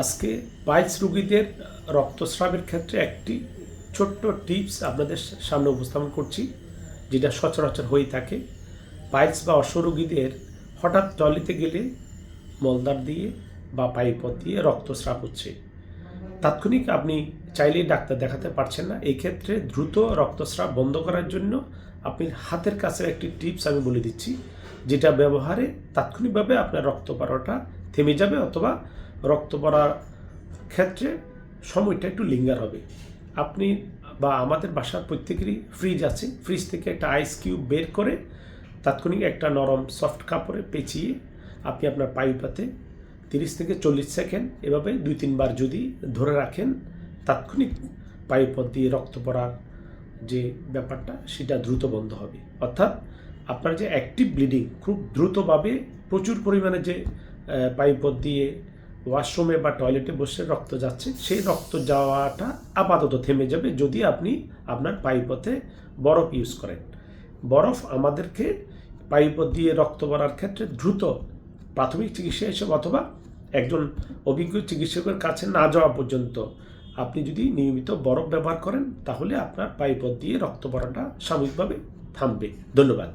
আজকে পাইলস রোগীদের রক্তস্রাবের ক্ষেত্রে একটি ছোট্ট টিপস আপনাদের সামনে উপস্থাপন করছি, যেটা সচরাচর হয়ে থাকে। পাইলস বা অশ্ব রোগীদের হঠাৎ টয়লেটে গেলে মলদ্বার দিয়ে বা পাইপথ দিয়ে রক্তস্রাব হচ্ছে। তাৎক্ষণিক আপনি চাইলেই ডাক্তার দেখাতে পারছেন না। এই ক্ষেত্রে দ্রুত রক্তস্রাব বন্ধ করার জন্য আপনি হাতের কাছে একটি টিপস আমি বলে দিচ্ছি, যেটা ব্যবহারে তাৎক্ষণিকভাবে আপনার রক্ত পড়াটা থেমে যাবে, অথবা রক্ত পড়ার ক্ষেত্রে সময়টা একটু লিঙ্গার হবে। আপনি বা আমাদের বাসার প্রত্যেকেরই ফ্রিজ আছে, ফ্রিজ থেকে একটা আইস কিউব বের করে তাৎক্ষণিক একটা নরম সফট কাপড়ে পেঁচিয়ে আপনি আপনার পাইপাতে 30 থেকে 40 সেকেন্ড এভাবে 2-3 বার যদি ধরে রাখেন, তাৎক্ষণিক পাইপথ দিয়ে রক্ত পড়ার যে ব্যাপারটা সেটা দ্রুত বন্ধ হবে। অর্থাৎ আপনার যে অ্যাক্টিভ ব্লিডিং খুব দ্রুতভাবে প্রচুর পরিমাণে যে পাইপথ দিয়ে ওয়াশরুমে বা টয়লেটে বসে রক্ত যাচ্ছে, সেই রক্ত যাওয়াটা আপাতত থেমে যাবে যদি আপনি আপনার পাইপথে বরফ ইউজ করেন। বরফ আমাদেরকে পাইপথ দিয়ে রক্ত পড়ার ক্ষেত্রে দ্রুত প্রাথমিক চিকিৎসা হিসেবে অথবা একজন অভিজ্ঞ চিকিৎসকের কাছে না যাওয়া পর্যন্ত আপনি যদি নিয়মিত বরফ ব্যবহার করেন, তাহলে আপনার পাইপথ দিয়ে রক্ত পড়াটা সাময়িকভাবে থামবে। ধন্যবাদ।